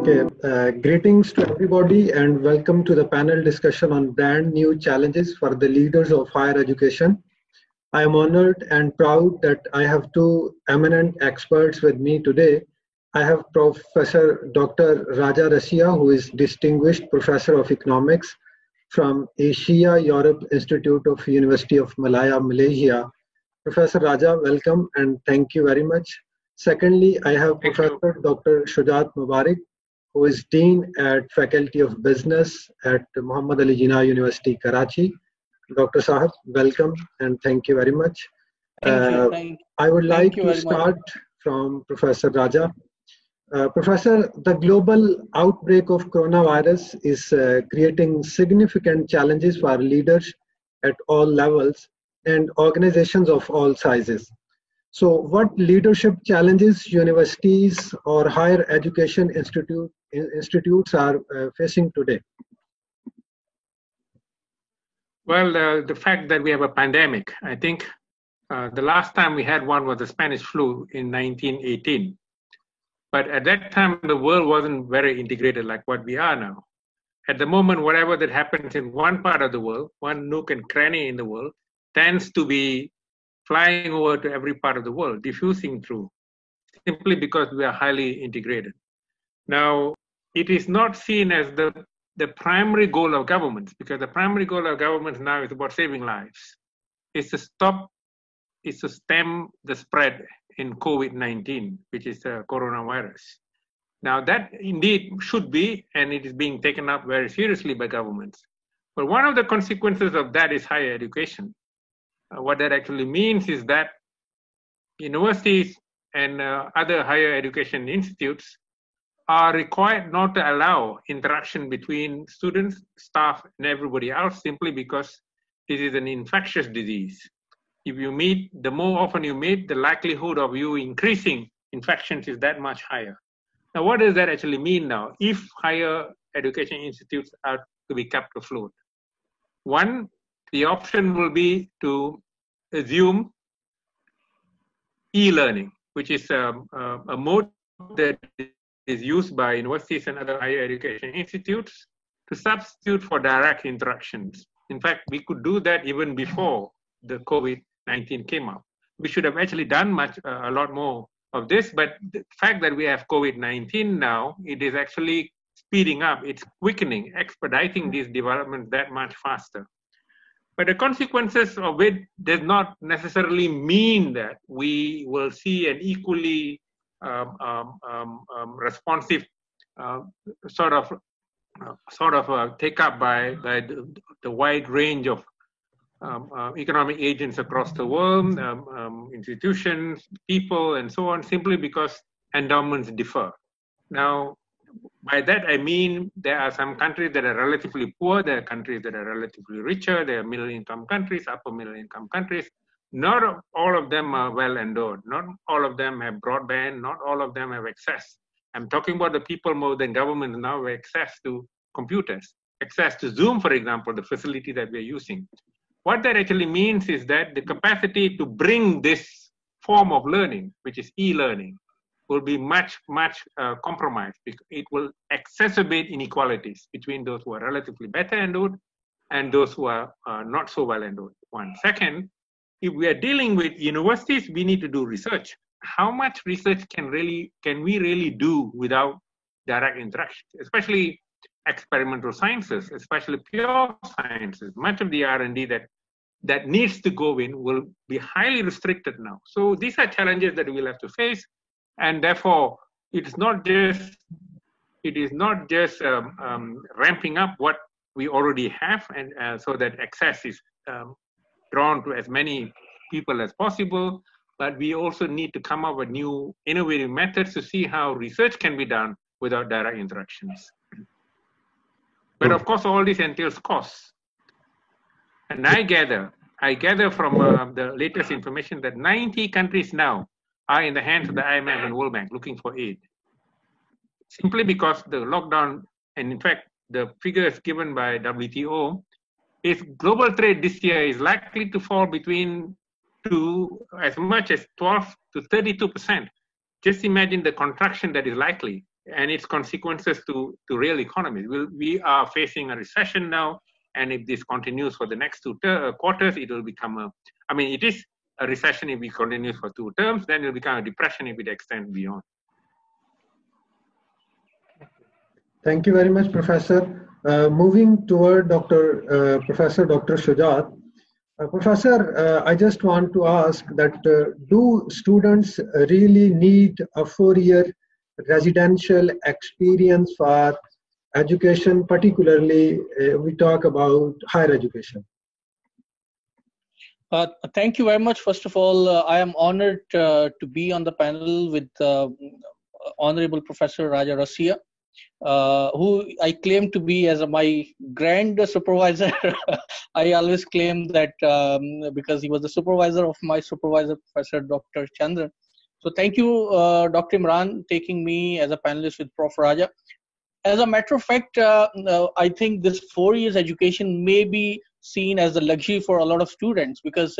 Okay, greetings to everybody and welcome to the panel discussion on brand new challenges for the leaders of higher education. I am honored and proud that I have two eminent experts with me today. I have Professor Dr. Raja Rasia, who is Distinguished Professor of Economics from Asia Europe Institute of University of Malaya, Malaysia. Professor Raja, welcome and thank you very much. Secondly, I have Professor Dr. Shujat Mubarak, who is Dean at Faculty of Business at Muhammad Ali Jinnah University, Karachi. Dr. Sahab, welcome and thank you very much. I would like to start from Professor Raja. Professor, the global outbreak of coronavirus is creating significant challenges for leaders at all levels and organizations of all sizes. So what leadership challenges universities or higher education institutes are facing today? Well, the fact that we have a pandemic, I think the last time we had one was the Spanish flu in 1918. But at that time, the world wasn't very integrated like what we are now. At the moment, whatever that happens in one part of the world, one nook and cranny in the world, tends to be flying over to every part of the world, diffusing through, simply because we are highly integrated. Now, it is not seen as the primary goal of governments, because the primary goal of governments now is about saving lives. It's to stem the spread in COVID-19, which is the coronavirus. Now that indeed should be, and it is being taken up very seriously by governments. But one of the consequences of that is higher education. What that actually means is that universities and other higher education institutes are required not to allow interaction between students, staff, and everybody else simply because this is an infectious disease. If you meet, the more often you meet, the likelihood of you increasing infections is that much higher. Now, what does that actually mean now if higher education institutes are to be kept afloat? One, the option will be to assume e-learning, which is a mode that is used by universities and other higher education institutes to substitute for direct interactions. In fact, we could do that even before the COVID-19 came up. We should have actually done a lot more of this, but the fact that we have COVID-19 now, it is actually speeding up, it's quickening, expediting these developments that much faster. But the consequences of it does not necessarily mean that we will see an equally responsive sort of take up by the wide range of economic agents across the world, institutions, people, and so on, simply because endowments differ. Now, by that I mean there are some countries that are relatively poor, there are countries that are relatively richer, there are middle-income countries, upper middle-income countries. Not all of them are well endowed. Not all of them have broadband. Not all of them have access. I'm talking about the people more than governments now have access to computers, access to Zoom, for example, the facility that we're using. What that actually means is that the capacity to bring this form of learning, which is e-learning, will be much compromised. It will exacerbate inequalities between those who are relatively better endowed and those who are not so well endowed. One. Second, if we are dealing with universities, we need to do research. How much research can we really do without direct interaction, especially experimental sciences, especially pure sciences? Much of the R&D that needs to go in will be highly restricted now. So these are challenges that we'll have to face, and therefore it is not just ramping up what we already have, and so that access is drawn to as many people as possible, but we also need to come up with new innovative methods to see how research can be done without direct interactions. But of course, all this entails costs. And I gather from the latest information that 90 countries now are in the hands of the IMF and World Bank looking for aid. Simply because the lockdown, and in fact, the figures given by WTO, is global trade this year is likely to fall between as much as 12 to 32%. Just imagine the contraction that is likely and its consequences to real economies. We are facing a recession now, and if this continues for the next two quarters, it will become it is a recession if it continues for 2 terms, then it will become a depression if it extends beyond. Thank you very much, Professor. Moving toward Professor Dr. Shujat. Professor, I just want to ask that do students really need a 4-year residential experience for education, particularly we talk about higher education? Thank you very much. First of all, I am honored to be on the panel with Honorable Professor Raja Rasia, who I claim to be as my grand supervisor. I always claim that because he was the supervisor of my supervisor, Professor Dr. Chandran. So thank you, Dr. Imran, taking me as a panelist with Prof. Raja. As a matter of fact, I think this 4 years education may be seen as a luxury for a lot of students, because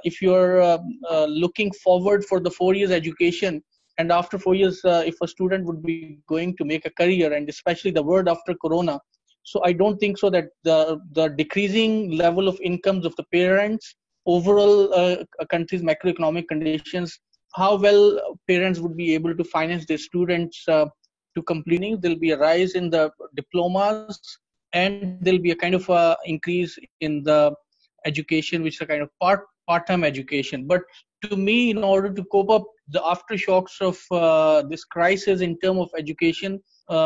if you're looking forward for the 4 years education, and after 4 years, if a student would be going to make a career, and especially the world after Corona, so I don't think so that the decreasing level of incomes of the parents, overall a country's macroeconomic conditions, how well parents would be able to finance their students to completing. There'll be a rise in the diplomas, and there'll be a kind of increase in the education, which is a kind of part-time education. But to me, in order to cope up the aftershocks of this crisis in terms of education,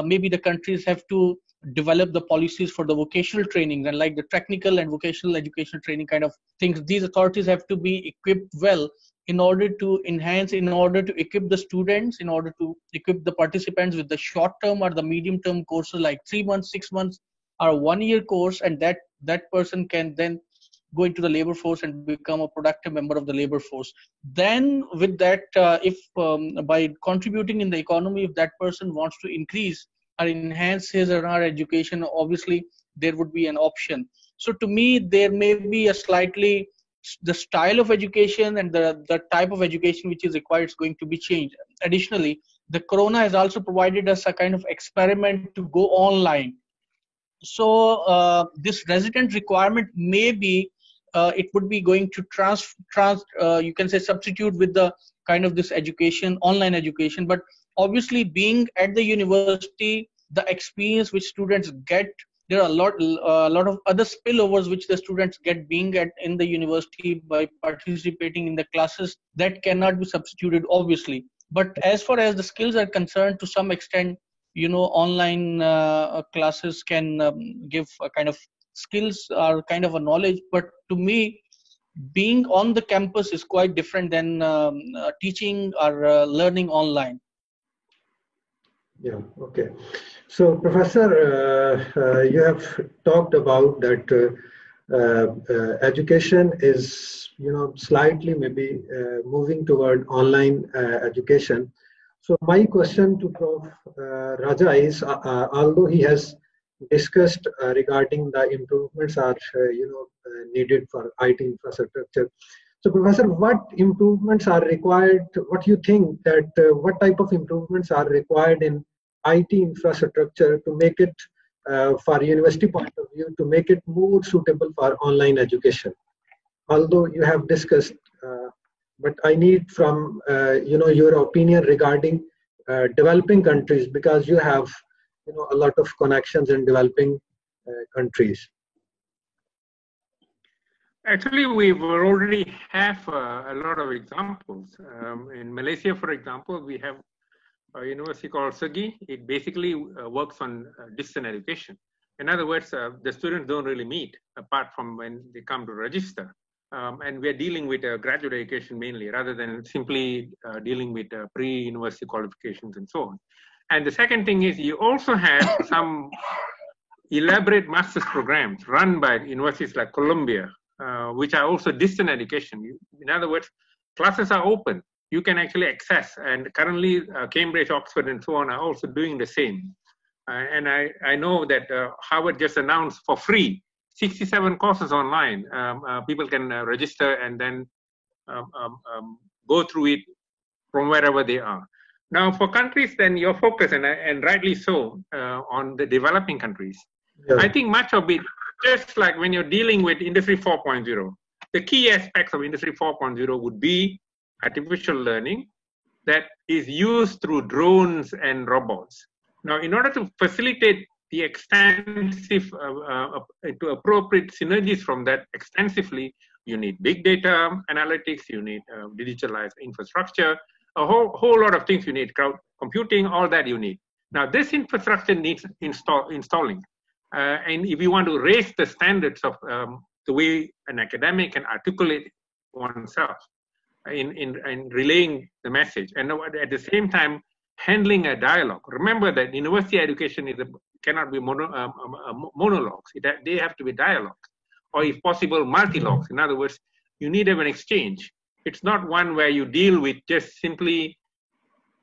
maybe the countries have to develop the policies for the vocational training, and like the technical and vocational education training kind of things. These authorities have to be equipped well in order to enhance, in order to equip the students, in order to equip the participants with the short-term or the medium-term courses like 3 months, 6 months, or 1 year course, and that person can then go into the labor force and become a productive member of the labor force. Then with that, if by contributing in the economy, if that person wants to increase or enhance his or her education, obviously there would be an option. So to me, there may be a slightly, the style of education and the type of education which is required is going to be changed. Additionally, the Corona has also provided us a kind of experiment to go online. So this resident requirement may be, it would be going to you can say substitute with the kind of this education, online education. But obviously being at the university, the experience which students get, there are a lot of other spillovers which the students get being in the university by participating in the classes, that cannot be substituted obviously. But as far as the skills are concerned, to some extent, online classes can give a kind of skills or kind of a knowledge. But to me, being on the campus is quite different than teaching or learning online. Yeah, okay. So Professor, you have talked about that education is, slightly maybe moving toward online education. So my question to Prof. Raja is, although he has discussed regarding the improvements are needed for IT infrastructure. So Professor, what improvements are required? What do you think that what type of improvements are required in IT infrastructure to make it, for university point of view, to make it more suitable for online education? Although you have discussed, but I need from your opinion regarding developing countries, because you have a lot of connections in developing countries. Actually, we already have a lot of examples. In Malaysia, for example, we have a university called Segi. It basically works on distant education. In other words, the students don't really meet apart from when they come to register. And we're dealing with graduate education mainly, rather than simply dealing with pre-university qualifications and so on. And the second thing is, you also have some elaborate master's programs run by universities like Columbia, which are also distant education. In other words, classes are open. You can actually access, and currently Cambridge, Oxford, and so on are also doing the same. And I know that Harvard just announced for free 67 courses online. People can register and then go through it from wherever they are. Now, for countries, then your focus, and rightly so, on the developing countries. Yeah. I think much of it, just like when you're dealing with Industry 4.0, the key aspects of Industry 4.0 would be artificial learning that is used through drones and robots. Now, in order to facilitate the extensive, to appropriate synergies from that extensively, you need big data analytics, you need digitalized infrastructure, a whole lot of things you need, cloud computing, all that you need. Now, this infrastructure needs installing. And if you want to raise the standards of the way an academic can articulate oneself in relaying the message, and at the same time, handling a dialogue. Remember that university education cannot be monologues. They have to be dialogues, or if possible, multi-logues. In other words, you need to have an exchange. It's not one where you deal with just simply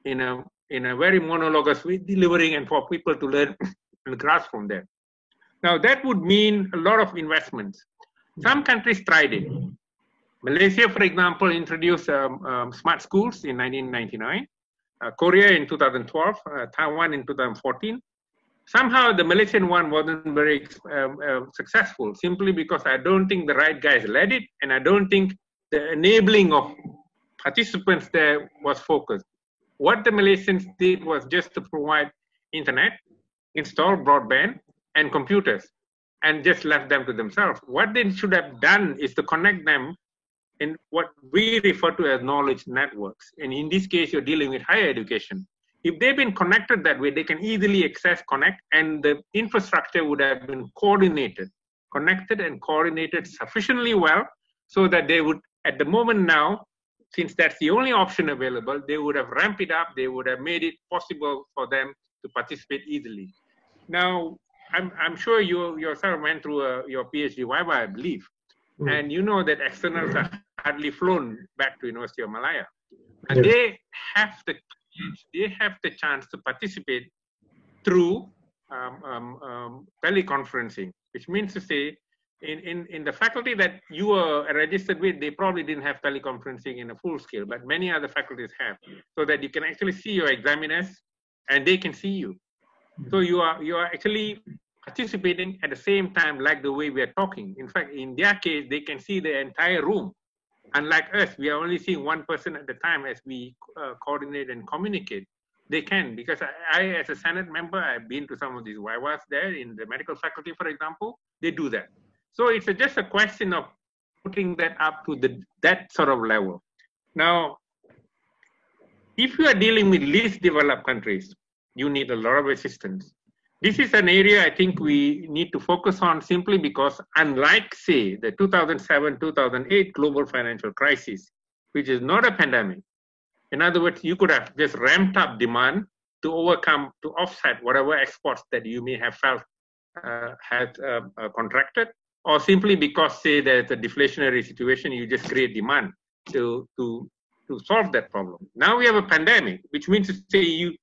in a very monologous way, delivering and for people to learn and grasp from there. Now that would mean a lot of investments. Some countries tried it. Malaysia, for example, introduced smart schools in 1999. Korea in 2012, Taiwan in 2014. Somehow the Malaysian one wasn't very successful, simply because I don't think the right guys led it, and I don't think the enabling of participants there was focused. What the Malaysians did was just to provide internet, install broadband and computers, and just left them to themselves. What they should have done is to connect them in what we refer to as knowledge networks. And in this case, you're dealing with higher education. If they've been connected that way, they can easily access, connect, and the infrastructure would have been connected and coordinated sufficiently well so that they would, at the moment now, since that's the only option available, they would have ramped it up, they would have made it possible for them to participate easily. Now, I'm sure you yourself went through your PhD Viva, I believe. And you know that externals are hardly flown back to University of Malaya. And they have the chance to participate through teleconferencing, which means to say, in the faculty that you are registered with, they probably didn't have teleconferencing in a full scale, but many other faculties have, so that you can actually see your examiners and they can see you. So you are actually participating at the same time, like the way we are talking. In fact, in their case, they can see the entire room. Unlike us, we are only seeing one person at a time as we coordinate and communicate. They can, because I, as a Senate member, I've been to some of these Vivas there in the medical faculty, for example. They do that. So it's just a question of putting that up to that sort of level. Now, if you are dealing with least developed countries, you need a lot of assistance. This is an area I think we need to focus on, simply because unlike, say, the 2007-2008 global financial crisis, which is not a pandemic, in other words, you could have just ramped up demand to offset whatever exports that you may have felt had contracted, or simply because, say, there's a deflationary situation, you just create demand to solve that problem. Now we have a pandemic, which means to say you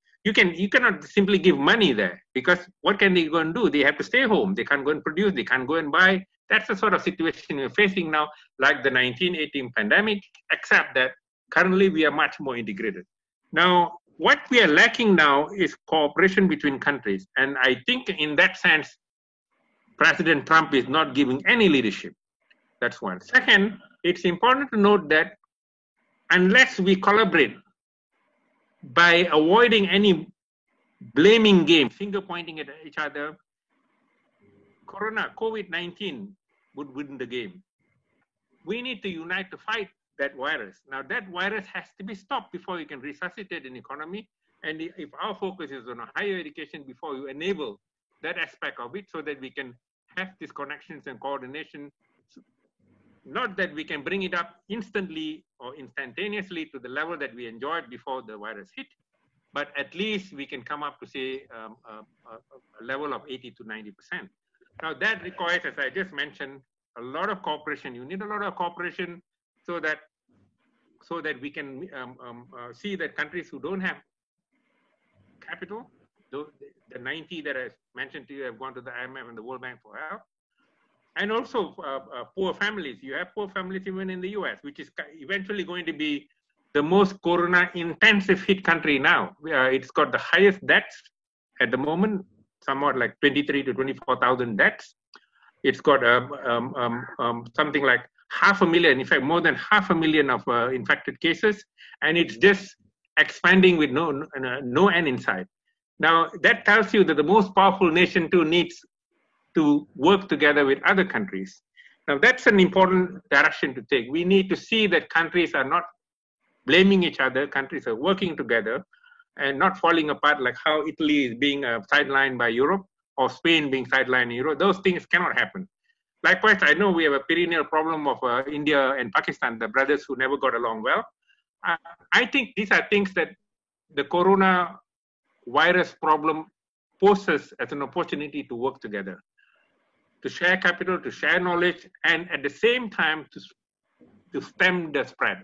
cannot simply give money there, because what can they go and do? They have to stay home. They can't go and produce. They can't go and buy. That's the sort of situation we're facing now, like the 1918 pandemic, except that currently we are much more integrated. Now, what we are lacking now is cooperation between countries. And I think in that sense, President Trump is not giving any leadership. That's one. Second, it's important to note that unless we collaborate by avoiding any blaming game, finger pointing at each other, COVID-19 would win the game. We need to unite to fight that virus. Now that virus has to be stopped before you can resuscitate an economy. And if our focus is on higher education, before you enable that aspect of it, so that we can have these connections and coordination, not that we can bring it up instantly or instantaneously to the level that we enjoyed before the virus hit, but at least we can come up to, say, a level of 80 to 90%. Now that requires, as I just mentioned, a lot of cooperation. You need a lot of cooperation so that we can see that countries who don't have capital, the 90 that I mentioned to you have gone to the IMF and the World Bank for help. And also poor families. You have poor families even in the US, which is eventually going to be the most corona-intensive hit country now. It's got the highest deaths at the moment, somewhat like 23 to 24,000 deaths. It's got something like 500,000, in fact, more than 500,000 of infected cases, and it's just expanding with no end in sight. Now, that tells you that the most powerful nation too needs to work together with other countries. Now, that's an important direction to take. We need to see that countries are not blaming each other, countries are working together and not falling apart like how Italy is being sidelined by Europe or Spain being sidelined in Europe. Those things cannot happen. Likewise, I know we have a perennial problem of India and Pakistan, the brothers who never got along well. I think these are things that the corona virus problem poses as an opportunity to work together, to share capital, to share knowledge, and at the same time to stem the spread,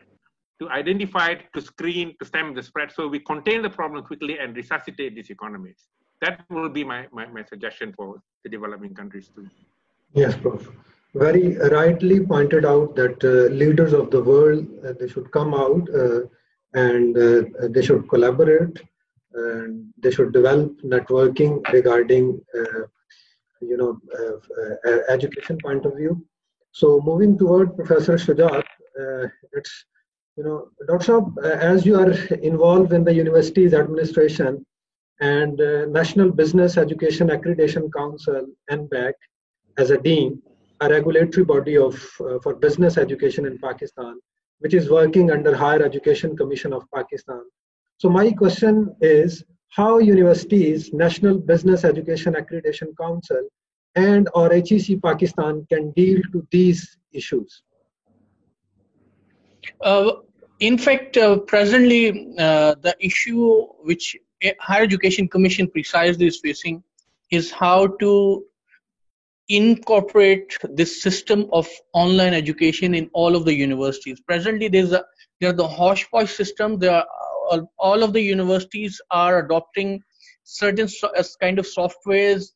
to identify, to screen, to stem the spread, so we contain the problem quickly and resuscitate these economies. That will be my suggestion for the developing countries too. Yes, Prof. Very rightly pointed out that leaders of the world, they should come out and they should collaborate, and they should develop networking regarding education point of view. So moving toward Professor Shujat, it's Dr. Saab, as you are involved in the university's administration and National Business Education Accreditation Council, NBAC, as a dean, a regulatory body for business education in Pakistan, which is working under Higher Education Commission of Pakistan. So my question is, how universities, National Business Education Accreditation Council, and or HEC Pakistan can deal to these issues? In fact, presently, the issue which Higher Education Commission precisely is facing is how to incorporate this system of online education in all of the universities. Presently, there's the hodgepodge system. All of the universities are adopting certain kind of softwares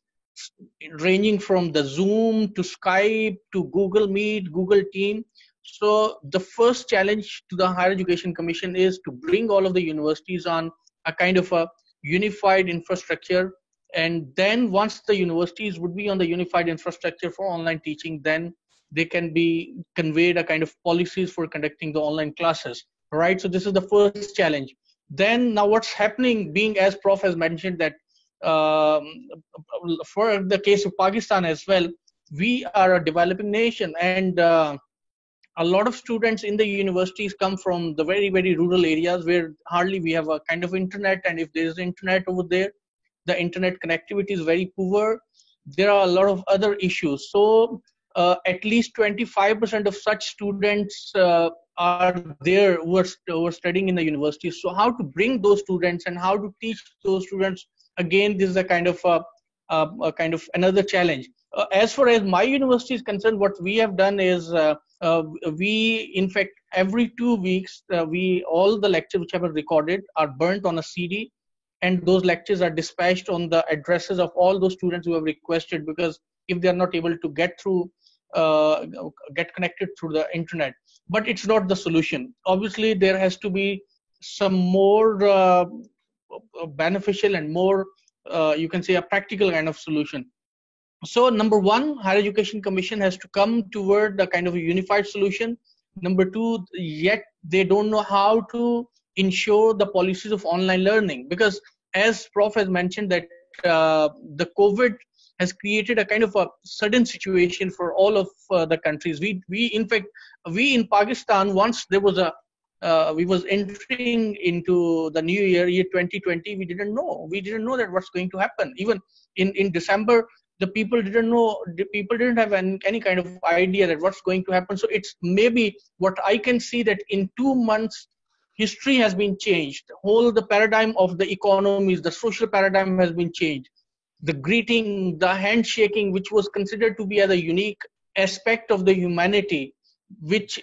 ranging from the Zoom to Skype to Google Meet, Google Team. So the first challenge to the Higher Education Commission is to bring all of the universities on a kind of a unified infrastructure. And then once the universities would be on the unified infrastructure for online teaching, then they can be conveyed a kind of policies for conducting the online classes, right? So this is the first challenge. Then now what's happening, being as Prof has mentioned that for the case of Pakistan as well, we are a developing nation, and a lot of students in the universities come from the very, very rural areas where hardly we have a kind of internet, and if there is internet over there, the internet connectivity is very poor. There are a lot of other issues. So at least 25% of such students are there who are studying in the universities. So how to bring those students and how to teach those students, again, this is a kind of another challenge. As far as my university is concerned, what we have done is we, in fact, every 2 weeks, all the lectures which have been recorded are burnt on a CD, and those lectures are dispatched on the addresses of all those students who have requested, because if they are not able to get connected through the internet. But it's not the solution. Obviously, there has to be some more beneficial and more, you can say, a practical kind of solution. So number one, Higher Education Commission has to come toward the kind of a unified solution. Number two, yet they don't know how to ensure the policies of online learning, because as Prof has mentioned that the COVID has created a kind of a sudden situation for all of the countries. We in Pakistan, once there was we was entering into the new year 2020, we didn't know that what's going to happen. Even in December, the people didn't have any kind of idea that what's going to happen. So it's maybe what I can see that in 2 months, history has been changed. The paradigm of the economies, the social paradigm has been changed. The greeting, the handshaking, which was considered to be as a unique aspect of the humanity, which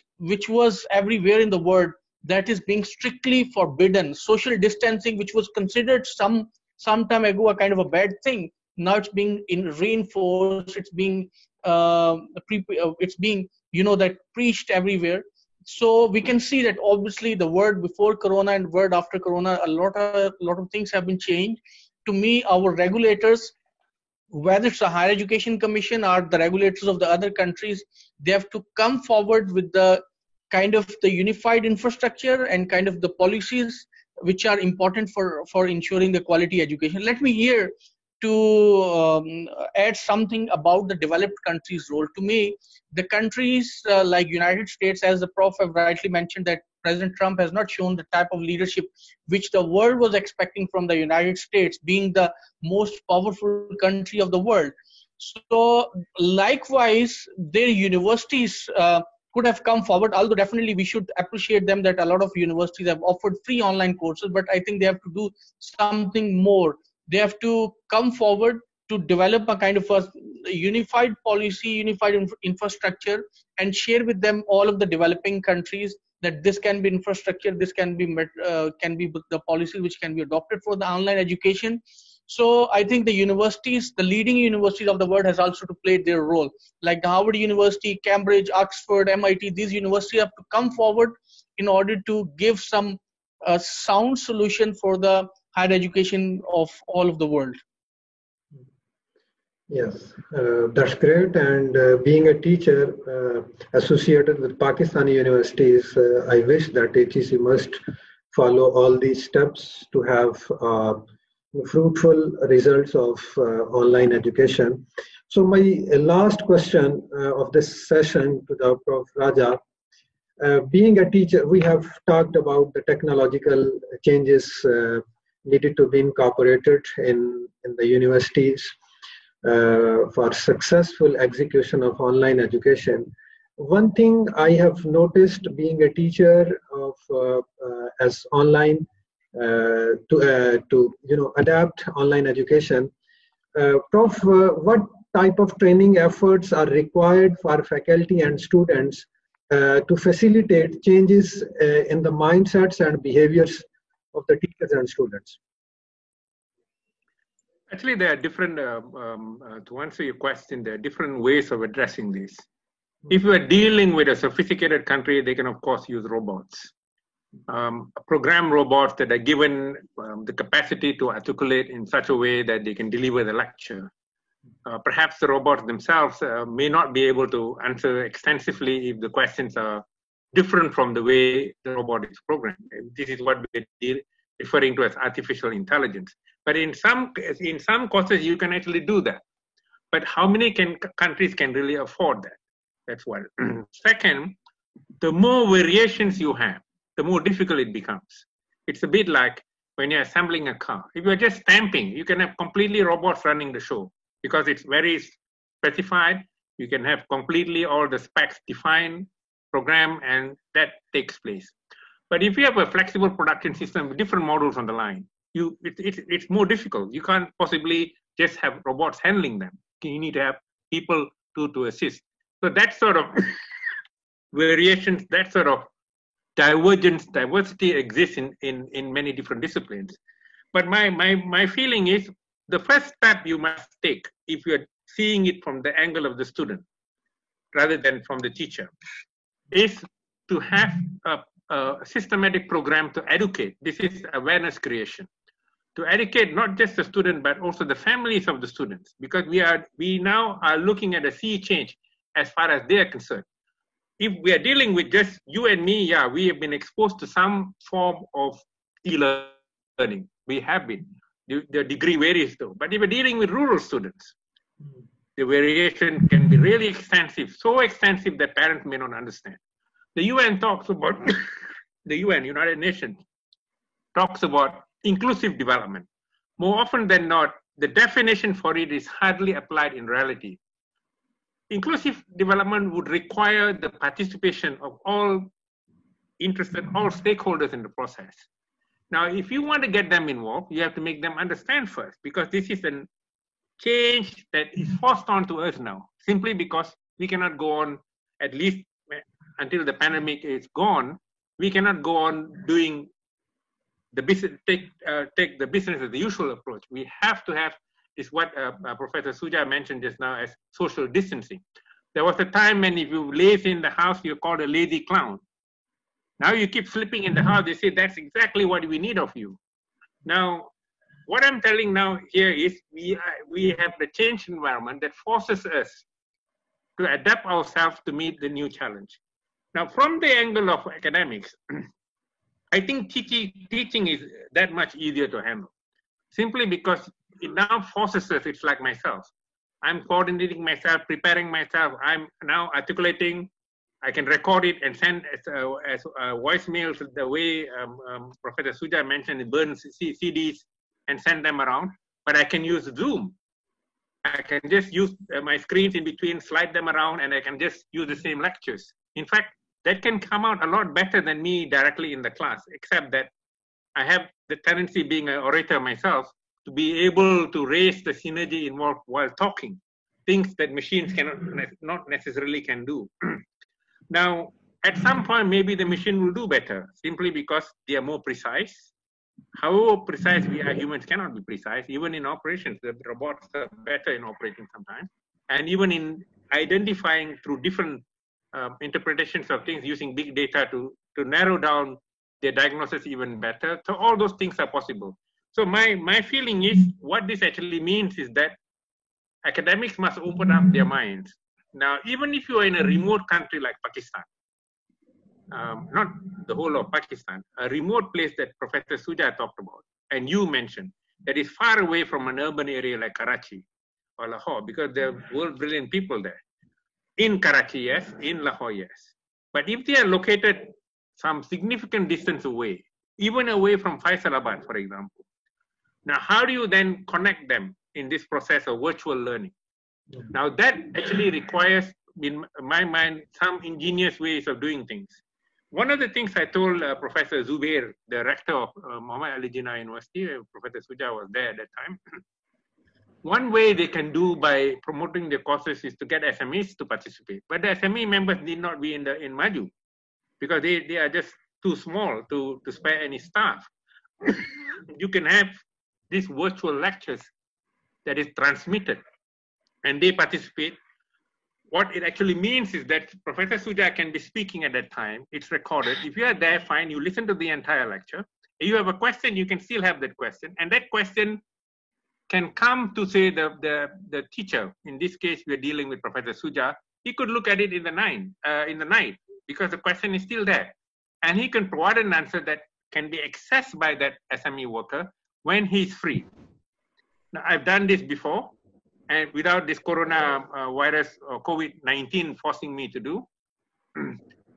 was everywhere in the world, that is being strictly forbidden. Social distancing, which was considered some time ago a kind of a bad thing, now it's being reinforced. It's being preached everywhere. So we can see that obviously the world before Corona and world after Corona, a lot of things have been changed. To me, our regulators, whether it's the Higher Education Commission or the regulators of the other countries, they have to come forward with the kind of the unified infrastructure and kind of the policies which are important for ensuring the quality education. Let me here to add something about the developed countries' role. To me, the countries like United States, as the Prof have rightly mentioned, that President Trump has not shown the type of leadership which the world was expecting from the United States, being the most powerful country of the world. So likewise, their universities could have come forward, although definitely we should appreciate them that a lot of universities have offered free online courses, but I think they have to do something more. They have to come forward to develop a kind of a unified policy, unified infrastructure, and share with them all of the developing countries that this can be infrastructure, this can be the policy which can be adopted for the online education. So I think the universities, the leading universities of the world has also to play their role. Like the Harvard University, Cambridge, Oxford, MIT, these universities have to come forward in order to give some sound solution for the higher education of all of the world. Yes, that's great. And being a teacher associated with Pakistani universities, I wish that HEC must follow all these steps to have fruitful results of online education. So my last question of this session to the Prof. Raja, being a teacher, we have talked about the technological changes needed to be incorporated in the universities for successful execution of online education. One thing I have noticed being a teacher of as online to adapt online education. Prof, what type of training efforts are required for faculty and students to facilitate changes in the mindsets and behaviors of the teachers and students? Actually, there are different, to answer your question, there are different ways of addressing this. If you are dealing with a sophisticated country, they can, of course, use robots. Program robots that are given the capacity to articulate in such a way that they can deliver the lecture. Perhaps the robots themselves may not be able to answer extensively if the questions are different from the way the robot is programmed. This is what we're referring to as artificial intelligence. But in some courses, you can actually do that. But how many countries can really afford that? That's one. Second, the more variations you have, the more difficult it becomes. It's a bit like when you're assembling a car. If you're just stamping, you can have completely robots running the show because it's very specified. You can have completely all the specs defined, program, and that takes place. But if you have a flexible production system with different models on the line, it's more difficult. You can't possibly just have robots handling them. You need to have people to assist. So that sort of variations, that sort of diversity exists in many different disciplines. But my feeling is the first step you must take if you're seeing it from the angle of the student rather than from the teacher is to have a systematic program to educate. This is awareness creation. To educate not just the student, but also the families of the students, because we now are looking at a sea change as far as they are concerned. If we are dealing with just you and me, yeah, we have been exposed to some form of e-learning. We have been. The degree varies though. But if we're dealing with rural students, the variation can be really extensive, so extensive that parents may not understand. The UN talks about, the UN, United Nations, talks about inclusive development. More often than not, the definition for it is hardly applied in reality. Inclusive development would require the participation of all stakeholders in the process. Now, if you want to get them involved, you have to make them understand first, because this is a change that is forced onto us now, simply because we cannot go on, at least until the pandemic is gone, we cannot go on doing the business, take the business as the usual approach. We have to have is what Professor Suja mentioned just now as social distancing. There was a time when if you laze in the house, you're called a lazy clown. Now you keep sleeping in the house. They say that's exactly what we need of you. Now, what I'm telling now here is we have the changed environment that forces us to adapt ourselves to meet the new challenge. Now, from the angle of academics, I think teaching is that much easier to handle, simply because it now forces us. It's like myself. I'm coordinating myself, preparing myself. I'm now articulating. I can record it and send as voicemails the way Professor Sujat mentioned, burn CDs and send them around. But I can use Zoom. I can just use my screens in between, slide them around, and I can just use the same lectures. In fact, that can come out a lot better than me directly in the class, except that I have the tendency, being an orator myself, to be able to raise the synergy involved while talking, things that machines not necessarily can do. Now, at some point, maybe the machine will do better, simply because they are more precise. However precise we are, humans cannot be precise. Even in operations, the robots are better in operating sometimes. And even in identifying through different interpretations of things using big data to narrow down their diagnosis even better. So all those things are possible. So my feeling is what this actually means is that academics must open up their minds. Now, even if you are in a remote country like Pakistan, not the whole of Pakistan, a remote place that Professor Sujat talked about, and you mentioned, that is far away from an urban area like Karachi or Lahore, because there are world brilliant people there. In Karachi, yes. In Lahore, yes. But if they are located some significant distance away, even away from Faisalabad, for example, now how do you then connect them in this process of virtual learning? Now that actually requires, in my mind, some ingenious ways of doing things. One of the things I told Professor Zubair, the rector of Muhammad Ali Jinnah University, Professor Sujat was there at that time. One way they can do by promoting the courses is to get SMEs to participate. But the SME members need not be in Maju, because they are just too small to spare any staff. You can have these virtual lectures that is transmitted, and they participate. What it actually means is that Professor Sujat can be speaking at that time. It's recorded. If you are there, fine, you listen to the entire lecture. If you have a question, you can still have that question. And that question can come to, say, the teacher. In this case, we're dealing with Professor Sujat. He could look at it in the night, because the question is still there. And he can provide an answer that can be accessed by that SME worker when he's free. Now, I've done this before, and without this corona virus or COVID-19 forcing me to do,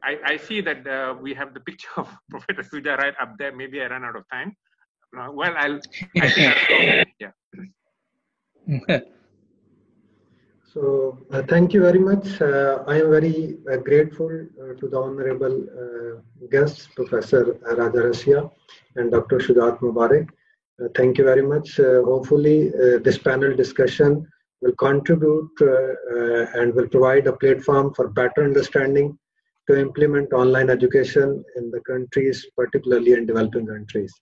I see that we have the picture of Professor Sujat right up there. Maybe I ran out of time. Well, I think yeah. So thank you very much. I am very grateful to the honorable guests, Professor Raja Rasia and Dr. Sujat Mubarak. Thank you very much. Hopefully, this panel discussion will contribute and will provide a platform for better understanding to implement online education in the countries, particularly in developing countries.